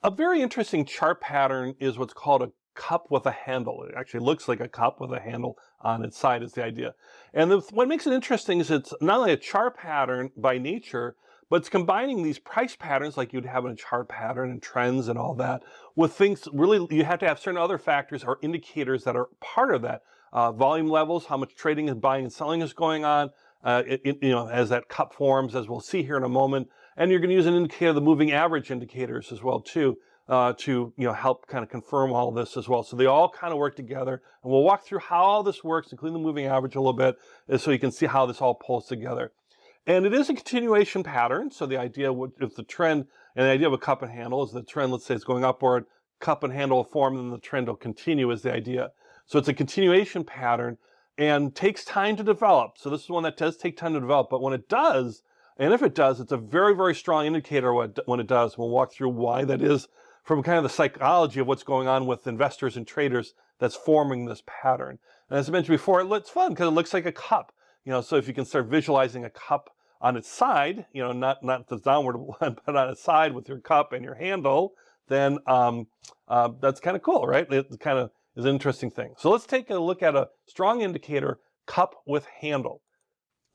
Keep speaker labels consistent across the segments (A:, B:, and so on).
A: A very interesting chart pattern is what's called a cup with a handle. It actually looks like a cup with a handle on its side is the idea. And what makes it interesting is it's not only a chart pattern by nature, but it's combining these price patterns like you'd have in a chart pattern and trends and all that with things really you have to have certain other factors or indicators that are part of that. Volume levels, how much trading and buying and selling is going on, as that cup forms, as we'll see here in a moment. And you're going to use an indicator, the moving average indicators as well too, to help kind of confirm all this as well. So they all kind of work together, and we'll walk through how all this works, including the moving average a little bit, so you can see how this all pulls together. And it is a continuation pattern. So the idea, if the trend, and the idea of a cup and handle is the trend, let's say it's going upward, cup and handle will form, and the trend will continue is the idea. So it's a continuation pattern and takes time to develop. So this is one that does take time to develop, but when it does, and if it does, it's a very, very strong indicator when it does. We'll walk through why that is from kind of the psychology of what's going on with investors and traders that's forming this pattern. And as I mentioned before, it's fun because it looks like a cup. So if you can start visualizing a cup on its side, not the downward one, but on its side with your cup and your handle, then that's kind of cool, right? It kind of is an interesting thing. So let's take a look at a strong indicator, cup with handle.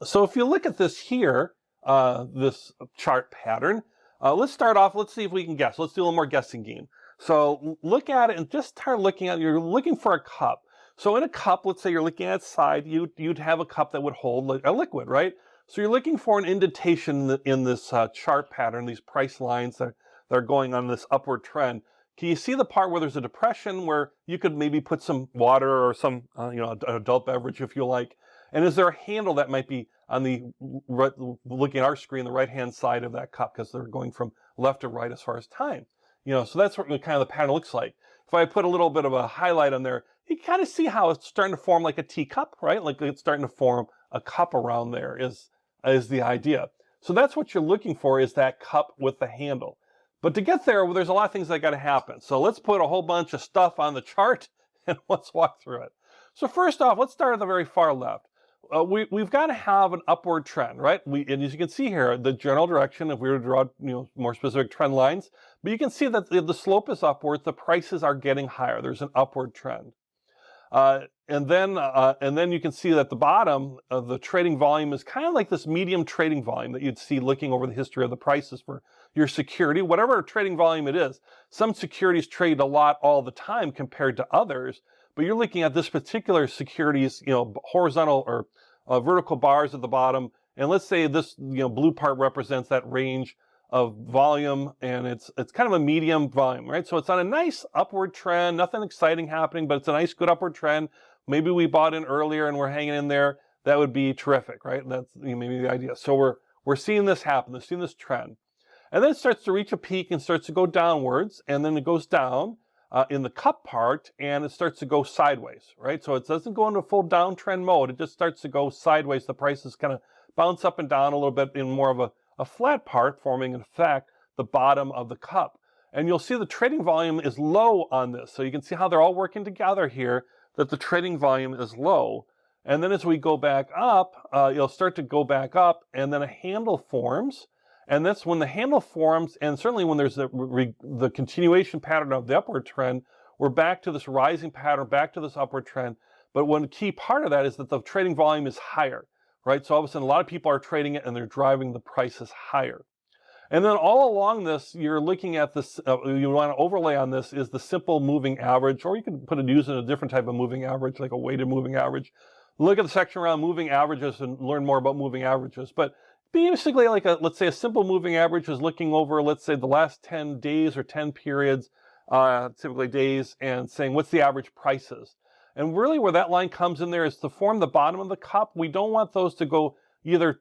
A: So if you look at this here, this chart pattern, let's start off, let's see if we can guess. Let's do a little more guessing game. So look at it and just start looking at it. You're looking for a cup. So in a cup, let's say you're looking at its side, you'd have a cup that would hold a liquid, right? So you're looking for an indentation in this chart pattern, these price lines that are going on this upward trend. Can you see the part where there's a depression where you could maybe put some water or some, adult beverage if you like? And is there a handle that might be on the, looking at our screen, the right-hand side of that cup, because they're going from left to right as far as time? So that's what kind of the pattern looks like. If I put a little bit of a highlight on there, you kind of see how it's starting to form like a teacup, right? Like it's starting to form a cup around there is the idea. So that's what you're looking for, is that cup with the handle. But to get there, well, there's a lot of things that got to happen. So let's put a whole bunch of stuff on the chart and let's walk through it. So first off, let's start at the very far left. We've got to have an upward trend, right? And as you can see here, the general direction, if we were to draw more specific trend lines, but you can see that the slope is upward, the prices are getting higher. There's an upward trend. And then you can see that the bottom of the trading volume is kind of like this medium trading volume that you'd see looking over the history of the prices for your security, whatever trading volume it is. Some securities trade a lot all the time compared to others, but you're looking at this particular securities, horizontal or vertical bars at the bottom. And let's say this, blue part represents that range of volume, and it's kind of a medium volume, right? So it's on a nice upward trend, nothing exciting happening, but it's a nice, good upward trend. Maybe we bought in earlier and we're hanging in there. That would be terrific, right? That's maybe the idea. So we're seeing this happen. We're seeing this trend. And then it starts to reach a peak and starts to go downwards, and then it goes down in the cup part, and it starts to go sideways, right? So it doesn't go into full downtrend mode. It just starts to go sideways. The prices kind of bounce up and down a little bit in more of a flat part, forming in fact the bottom of the cup. And you'll see the trading volume is low on this. So you can see how they're all working together here, that the trading volume is low. And then as we go back up, you'll start to go back up, and then a handle forms. And that's when the handle forms, and certainly when there's the continuation pattern of the upward trend, we're back to this rising pattern, back to this upward trend. But one key part of that is that the trading volume is higher, right? So all of a sudden, a lot of people are trading it, and they're driving the prices higher. And then all along this, you're looking at this, you want to overlay on this is the simple moving average, or you can use a different type of moving average, like a weighted moving average. Look at the section around moving averages and learn more about moving averages. But basically, like let's say a simple moving average is looking over, let's say, the last 10 days or 10 periods, typically days, and saying what's the average prices. And really where that line comes in there is to form the bottom of the cup. We don't want those to go either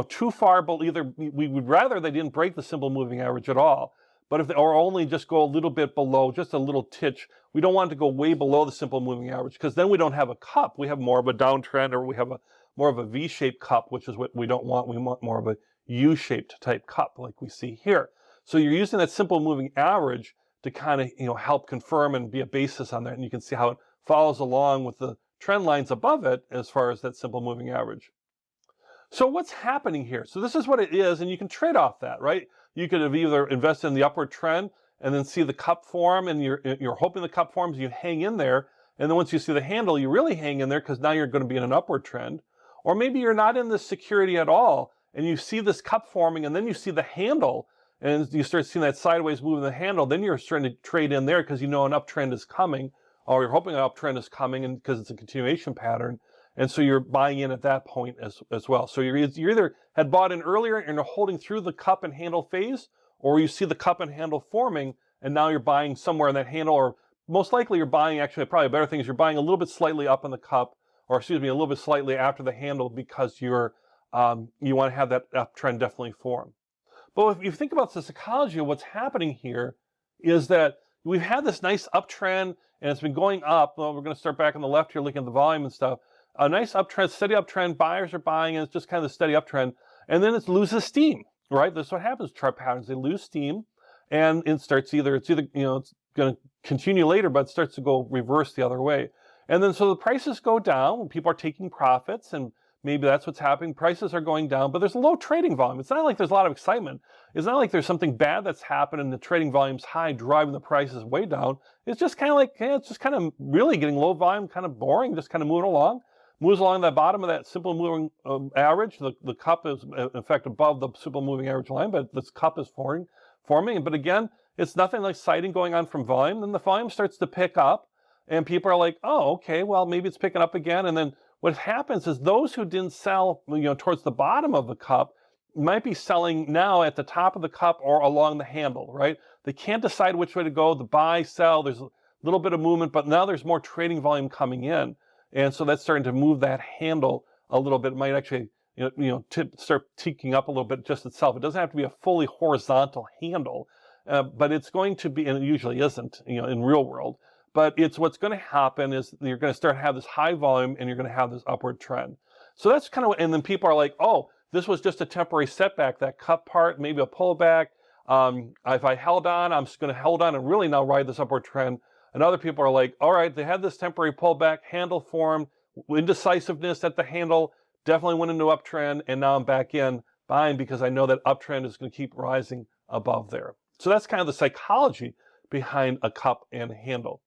A: too far, but we would rather they didn't break the simple moving average at all. But if they, or only just go a little bit below, just a little titch, we don't want it to go way below the simple moving average, because then we don't have a cup. We have more of a downtrend, or we have more of a V-shaped cup, which is what we don't want. We want more of a U-shaped type cup like we see here. So you're using that simple moving average to kind of help confirm and be a basis on that. And you can see how it follows along with the trend lines above it as far as that simple moving average. So what's happening here? So this is what it is, and you can trade off that, right? You could have either invested in the upward trend and then see the cup form, and you're hoping the cup forms, you hang in there, and then once you see the handle, you really hang in there because now you're going to be in an upward trend. Or maybe you're not in this security at all, and you see this cup forming, and then you see the handle, and you start seeing that sideways move in the handle, then you're starting to trade in there because you know an uptrend is coming, or you're hoping an uptrend is coming, and because it's a continuation pattern, and so you're buying in at that point as well. So you're either had bought in earlier and you're holding through the cup and handle phase, or you see the cup and handle forming, and now you're buying somewhere in that handle, or most likely you're buying, actually probably a better thing is you're buying a little bit slightly up in the cup, or excuse me, a little bit slightly after the handle, because you want to have that uptrend definitely form. But if you think about the psychology of what's happening here, is that we've had this nice uptrend and it's been going up. Well, we're going to start back on the left here looking at the volume and stuff. A nice uptrend, steady uptrend, buyers are buying, and it's just kind of a steady uptrend. And then it loses steam, right? That's what happens to chart patterns. They lose steam, and it starts it's going to continue later, but it starts to go reverse the other way. And then so the prices go down when people are taking profits, and maybe that's what's happening. Prices are going down, but there's a low trading volume. It's not like there's a lot of excitement. It's not like there's something bad that's happened and the trading volume's high, driving the prices way down. It's just kind of like, it's just kind of really getting low volume, kind of boring, just kind of moving along. Moves along the bottom of that simple moving average. The cup is, in fact, above the simple moving average line, but this cup is forming. But again, it's nothing like exciting going on from volume. Then the volume starts to pick up, and people are like, oh, okay, well, maybe it's picking up again. And then what happens is those who didn't sell, towards the bottom of the cup might be selling now at the top of the cup or along the handle, right? They can't decide which way to go. The buy, sell, there's a little bit of movement, but now there's more trading volume coming in. And so that's starting to move that handle a little bit. It might actually, start ticking up a little bit just itself. It doesn't have to be a fully horizontal handle, but it's going to be, and it usually isn't, in real world. But it's what's going to happen is you're going to start to have this high volume, and you're going to have this upward trend. So that's kind of what, and then people are like, oh, this was just a temporary setback, that cup part, maybe a pullback. If I held on, I'm just going to hold on and really now ride this upward trend. And other people are like, all right, they had this temporary pullback, handle formed, indecisiveness at the handle, definitely went into uptrend, and now I'm back in buying because I know that uptrend is going to keep rising above there. So that's kind of the psychology behind a cup and handle.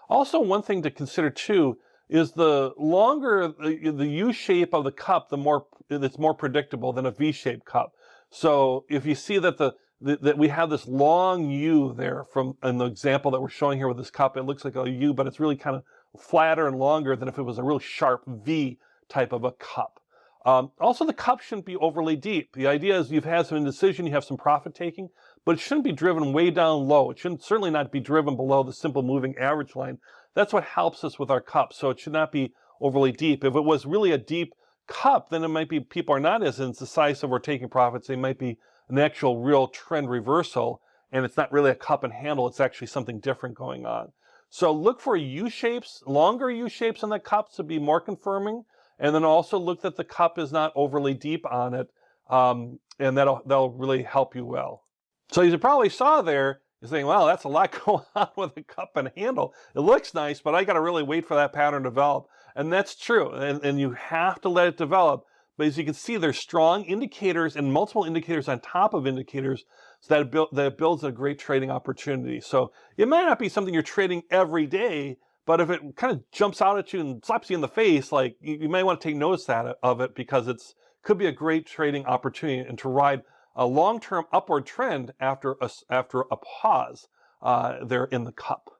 A: Also, one thing to consider too is the longer the U shape of the cup, the more it's more predictable than a V-shaped cup. So if you see that that we have this long U there in the example that we're showing here with this cup, it looks like a U, but it's really kind of flatter and longer than if it was a real sharp V type of a cup. Also, the cup shouldn't be overly deep. The idea is you've had some indecision, you have some profit taking, but it shouldn't be driven way down low. It shouldn't certainly not be driven below the simple moving average line. That's what helps us with our cup. So it should not be overly deep. If it was really a deep cup, then it might be people are not as indecisive or taking profits. They might be an actual real trend reversal, and it's not really a cup and handle. It's actually something different going on. So look for U-shapes, longer U-shapes in the cups to be more confirming, and then also look that the cup is not overly deep on it, and that'll really help you well. So as you probably saw there, you're saying, well, that's a lot going on with a cup and handle. It looks nice, but I got to really wait for that pattern to develop. And that's true, and you have to let it develop. But as you can see, there's strong indicators and multiple indicators on top of indicators, so that it builds a great trading opportunity. So it might not be something you're trading every day, but if it kind of jumps out at you and slaps you in the face, like you might want to take notice of it because could be a great trading opportunity and to ride a long-term upward trend after a pause there in the cup.